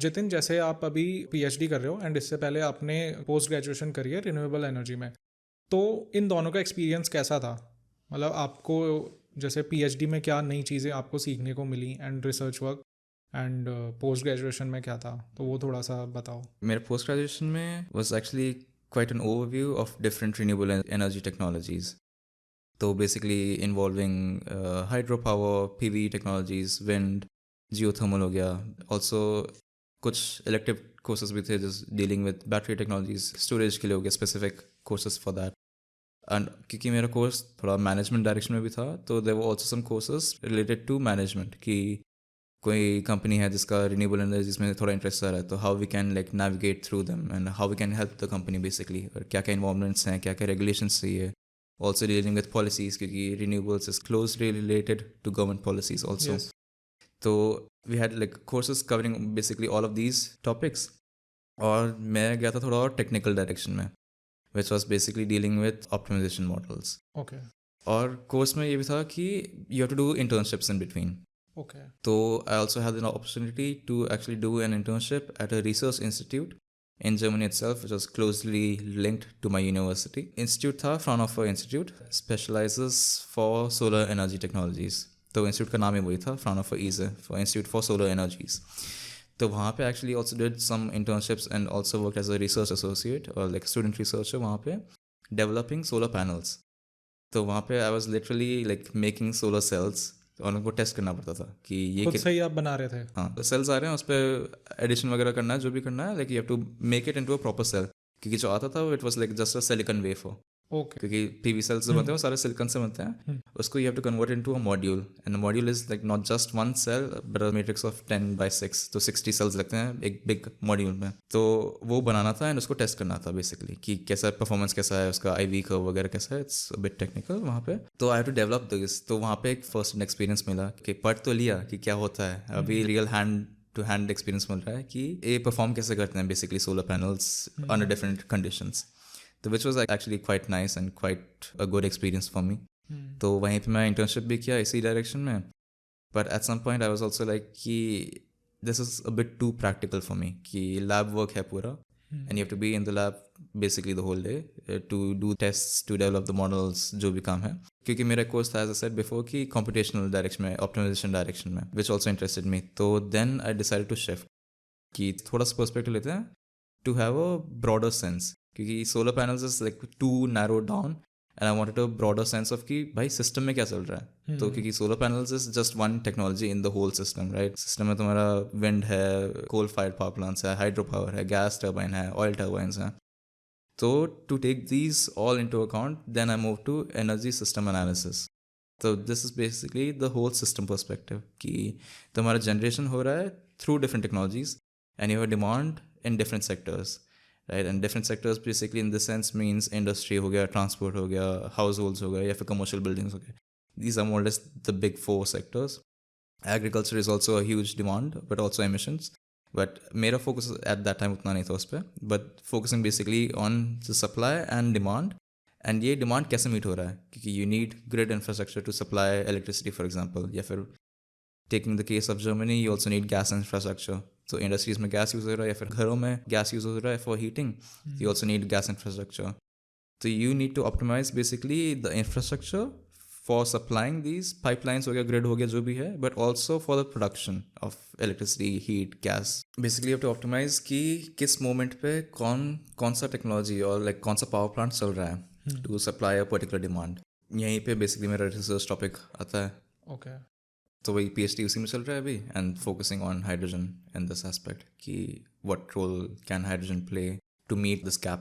जितिन, जैसे आप अभी पीएचडी कर रहे हो एंड इससे पहले आपने पोस्ट ग्रेजुएशन करी है रिन्यूएबल एनर्जी में, तो इन दोनों का एक्सपीरियंस कैसा था? मतलब आपको जैसे पीएचडी में क्या नई चीज़ें आपको सीखने को मिली and research work, and post graduation में क्या था, तो वो थोड़ा सा बताओ। मेरे पोस्ट ग्रेजुएशन में was actually quite an overview of different renewable energy technologies. तो basically involving hydropower, PV technologies, wind, geothermal हो गया. Also कुछ elective courses भी थे just dealing with battery technologies, storage के लिए हो गया specific courses for that. And क्योंकि मेरा कोर्स थोड़ा मैनेजमेंट डायरेक्शन में भी था, तो there were also some courses related to management कि कोई कंपनी है जिसका रिन्यूएबल एनर्जीज में थोड़ा इंटरेस्ट आ रहा है, तो how we can like navigate through them and how we can help the company basically, और क्या क्या इन्वॉल्वमेंट्स हैं, क्या क्या रेगुलेशंस चाहिए. ऑल्सो डीलिंग विद पॉलिसीज क्योंकि renewables is closely related to government policies also. Yes. तो we had like courses covering basically all of these topics. और मैं गया था थोड़ा और टेक्निकल डायरेक्शन में, which was basically dealing with optimization models. Okay. और कोर्स में ये भी था कि you have to do internships in between. Okay. So I also had an opportunity to actually do an internship at a research institute in Germany itself, which was closely linked to my university. Institute था Fraunhofer Institute, specializes for solar energy technologies. तो institute का नाम ही वही था, Fraunhofer ISE, for Institute for Solar Energies. तो वहाँ पे actually also did some internships and also worked as a research associate or like student researcher वहाँ पे developing solar panels. तो वहाँ पे I was literally like making solar cells और उनको टेस्ट करना पड़ता था कि ये खुद से ही आप बना रहे थे? हाँ, सेल्स आ रहे हैं, उस पर एडिशन वगैरह करना है, जो भी करना है, like you have to make it into a proper cell. क्योंकि जो आता था वो it was like just a silicon wafer. Okay. क्योंकि पीवी सेल्स जो बनते हैं वो सारे सिलिकॉन से बनते हैं. उसको you have to convert into a module, and module is like not just one cell but a matrix of 10x6, तो 60 सेल्स लगते हैं एक बिग मॉड्यूल में. तो वो बनाना था एंड उसको टेस्ट करना था बेसिकली कि कैसा परफॉर्मेंस कैसा है उसका, IV कर्व वगैरह कैसा है. इट्स अ बिट टेक्निकल वहाँ पे. तो I have to develop this. तो वहाँ पे एक फर्स्ट एक्सपीरियंस मिला कि पढ़ तो लिया कि क्या होता है, अभी real hand to hand experience मिल रहा है कि ये परफॉर्म कैसे करते हैं basically solar panels under different conditions. तो which was actually quite nice and quite a good experience for me. तो वहीं पे मैं इंटर्नशिप भी किया इसी डायरेक्शन में. But at some point I was also like कि this is a bit too practical for me कि लैब वर्क है पूरा and you have to be in the lab basically the whole day to do test, to develop the models, जो भी काम है. क्योंकि मेरा कोर्स था एज आई सेड बिफोर कि कंप्यूटेशनल डायरेक्शन में, ऑप्टिमाइजेशन डायरेक्शन में, विच ऑल्सो इंटरेस्टेड मी. तो then I decided to shift कि थोड़ा सा पर्सपेक्टिव लेते हैं to have a broader sense, क्योंकि solar panels is like too narrow down and I wanted a broader sense of कि भाई सिस्टम में क्या चल रहा है. तो क्योंकि solar panels is just one technology in the whole system, right. System में तुम्हारा विंड है, कोल फायर्ड पावर प्लांट्स है, हाइड्रो पावर है, गैस टर्बाइन है, ऑयल टर्बाइंस हैं. तो to take these all into account then I move to energy system analysis. तो this is basically the whole system perspective कि तुम्हारा generation हो रहा है through different technologies and you have demand in different sectors, right? And different sectors basically in this sense means industry हो गया, transport हो गया, households हो गया, या फिर commercial buildings हो गया. These are more or less the big four sectors. Agriculture is also a huge demand, but also emissions. But मेरा focus at that time उतना नहीं था उस पर, but focusing basically on the supply and demand. And ये demand कैसे meet हो रहा है, क्योंकि you need grid infrastructure to supply electricity, for example, या फिर taking the case of Germany, you also need gas infrastructure. So industries में gas use हो रहा है या फिर घरों में gas use हो रहा है for heating. You also need gas infrastructure. So you need to optimize basically the infrastructure for supplying these pipelines हो गया, grid हो गया, जो भी है, but also for the production of electricity, heat, gas. Basically you have to optimize कि किस moment पे कौन सा technology और like कौन सा power plant चल रहा है to supply a particular demand. यहीं पे basically मेरा research topic आता है. ओके। तो वही PhD उसी में चल रहा है अभी, and focusing on hydrogen in this aspect कि what role can hydrogen play to meet this gap.